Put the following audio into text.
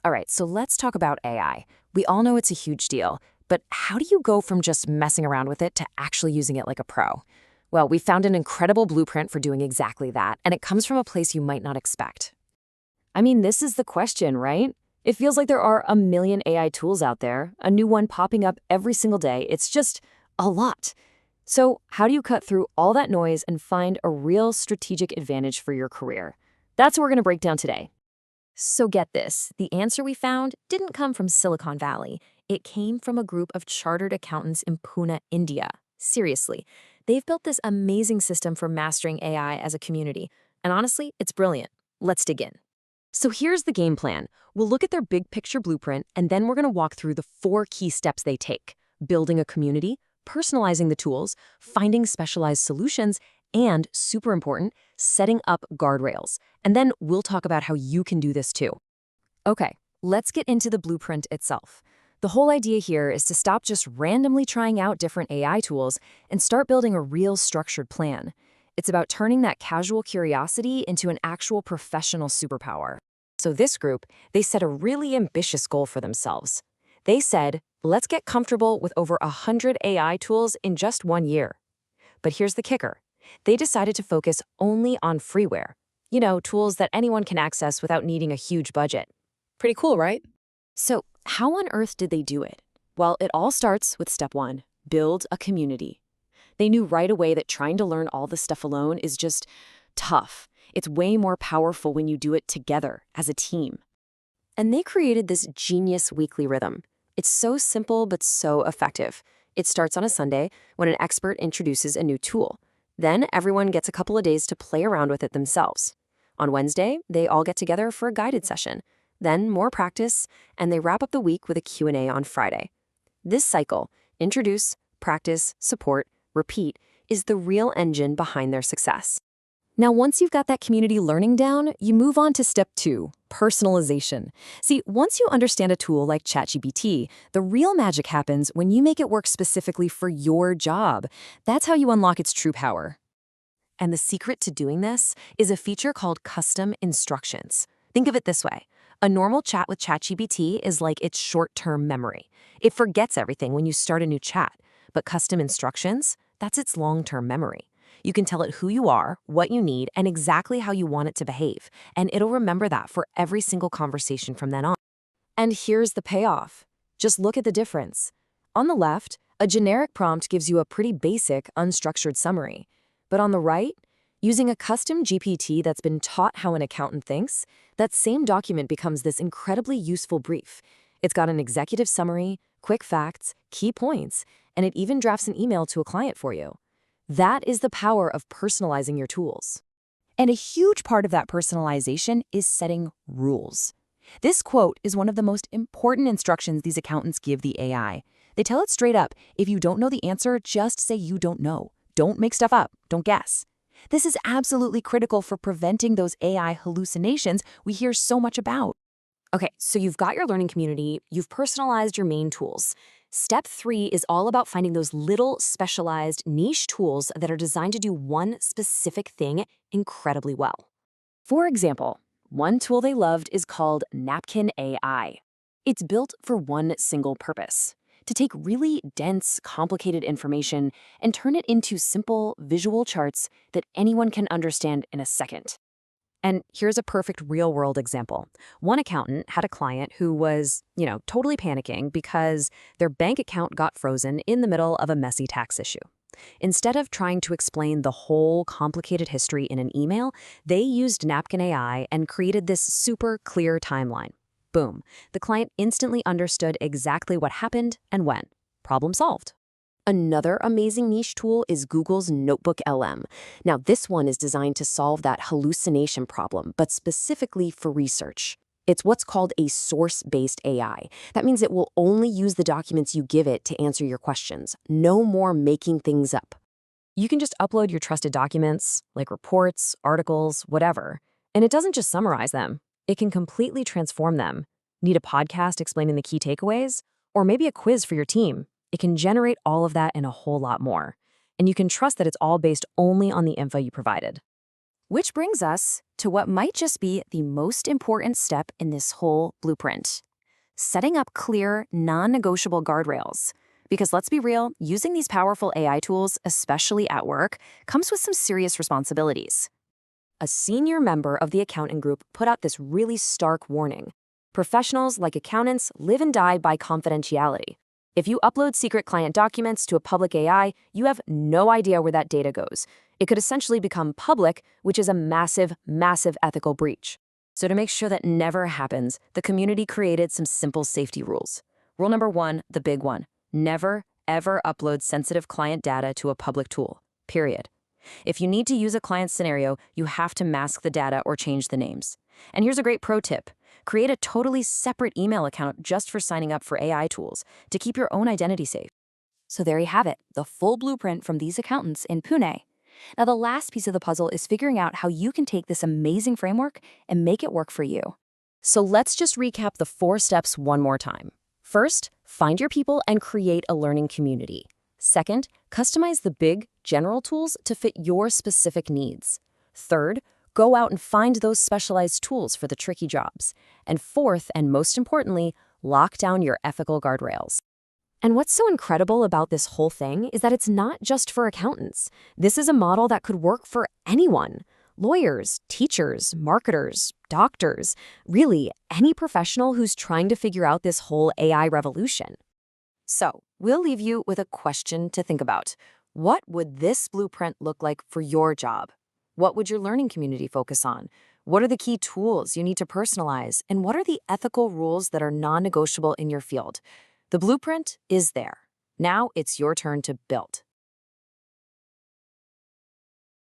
All right, so let's talk about AI. We all know it's a huge deal, but how do you go from just messing around with it to actually using it like a pro? Well, we found an incredible blueprint for doing exactly that, and it comes from a place you might not expect. I mean, this is the question, right? It feels like there are a million AI tools out there, a new one popping up every single day. It's just a lot. So, how do you cut through all that noise and find a real strategic advantage for your career? That's what we're going to break down today. So get this, the answer we found didn't come from Silicon Valley. It came from a group of chartered accountants in Pune, India. Seriously, they've built this amazing system for mastering AI as a community. And honestly, it's brilliant. Let's dig in. So here's the game plan. We'll look at their big picture blueprint, and then we're going to walk through the 4 key steps they take: building a community, personalizing the tools, finding specialized solutions, and, super important, setting up guardrails. And then we'll talk about how you can do this too. Okay, let's get into the blueprint itself. The whole idea here is to stop just randomly trying out different AI tools and start building a real structured plan. It's about turning that casual curiosity into an actual professional superpower. So this group, they set a really ambitious goal for themselves. They said, let's get comfortable with over 100 AI tools in just 1 year. But here's the kicker. They decided to focus only on freeware. You know, tools that anyone can access without needing a huge budget. Pretty cool, right? So, how on earth did they do it? Well, it all starts with step 1, build a community. They knew right away that trying to learn all this stuff alone is just tough. It's way more powerful when you do it together, as a team. And they created this genius weekly rhythm. It's so simple but so effective. It starts on a Sunday when an expert introduces a new tool. Then everyone gets a couple of days to play around with it themselves. On Wednesday, they all get together for a guided session. Then more practice, and they wrap up the week with a Q&A on Friday. This cycle, introduce, practice, support, repeat, is the real engine behind their success. Now, once you've got that community learning down, you move on to step 2, personalization. See, once you understand a tool like ChatGPT, the real magic happens when you make it work specifically for your job. That's how you unlock its true power. And the secret to doing this is a feature called custom instructions. Think of it this way. A normal chat with ChatGPT is like its short-term memory. It forgets everything when you start a new chat. But custom instructions, that's its long-term memory. You can tell it who you are, what you need, and exactly how you want it to behave, and it'll remember that for every single conversation from then on. And here's the payoff. Just look at the difference. On the left, a generic prompt gives you a pretty basic, unstructured summary. But on the right, using a custom GPT that's been taught how an accountant thinks, that same document becomes this incredibly useful brief. It's got an executive summary, quick facts, key points, and it even drafts an email to a client for you. That is the power of personalizing your tools. And a huge part of that personalization is setting rules. This quote is one of the most important instructions these accountants give the AI. They tell it straight up, if you don't know the answer, just say you don't know. Don't make stuff up. Don't guess. This is absolutely critical for preventing those AI hallucinations we hear so much about. Okay, so you've got your learning community, you've personalized your main tools. Step 3 is all about finding those little specialized niche tools that are designed to do one specific thing incredibly well. For example, one tool they loved is called Napkin AI. It's built for one single purpose: to take really dense, complicated information and turn it into simple, visual charts that anyone can understand in a second. And here's a perfect real-world example. One accountant had a client who was, totally panicking because their bank account got frozen in the middle of a messy tax issue. Instead of trying to explain the whole complicated history in an email, they used Napkin AI and created this super clear timeline. Boom. The client instantly understood exactly what happened and when. Problem solved. Another amazing niche tool is Google's Notebook LM. Now, this one is designed to solve that hallucination problem, but specifically for research. It's what's called a source-based AI. That means it will only use the documents you give it to answer your questions. No more making things up. You can just upload your trusted documents, like reports, articles, whatever, and it doesn't just summarize them. It can completely transform them. Need a podcast explaining the key takeaways? Or maybe a quiz for your team? It can generate all of that and a whole lot more. And you can trust that it's all based only on the info you provided. Which brings us to what might just be the most important step in this whole blueprint: setting up clear, non-negotiable guardrails. Because let's be real, using these powerful AI tools, especially at work, comes with some serious responsibilities. A senior member of the accountant group put out this really stark warning. Professionals like accountants live and die by confidentiality. If you upload secret client documents to a public AI, you have no idea where that data goes. It could essentially become public, which is a massive, massive ethical breach. So to make sure that never happens, the community created some simple safety rules. Rule number 1, the big one: never, ever upload sensitive client data to a public tool, period. If you need to use a client scenario, you have to mask the data or change the names. And here's a great pro tip: create a totally separate email account just for signing up for AI tools to keep your own identity safe. So there you have it, the full blueprint from these accountants in Pune. Now, the last piece of the puzzle is figuring out how you can take this amazing framework and make it work for you. So let's just recap the 4 steps one more time. First, find your people and create a learning community. Second, customize the big, general tools to fit your specific needs. Third, go out and find those specialized tools for the tricky jobs. And fourth, and most importantly, lock down your ethical guardrails. And what's so incredible about this whole thing is that it's not just for accountants. This is a model that could work for anyone: lawyers, teachers, marketers, doctors, really any professional who's trying to figure out this whole AI revolution. So, we'll leave you with a question to think about. What would this blueprint look like for your job? What would your learning community focus on? What are the key tools you need to personalize? And what are the ethical rules that are non-negotiable in your field? The blueprint is there. Now it's your turn to build.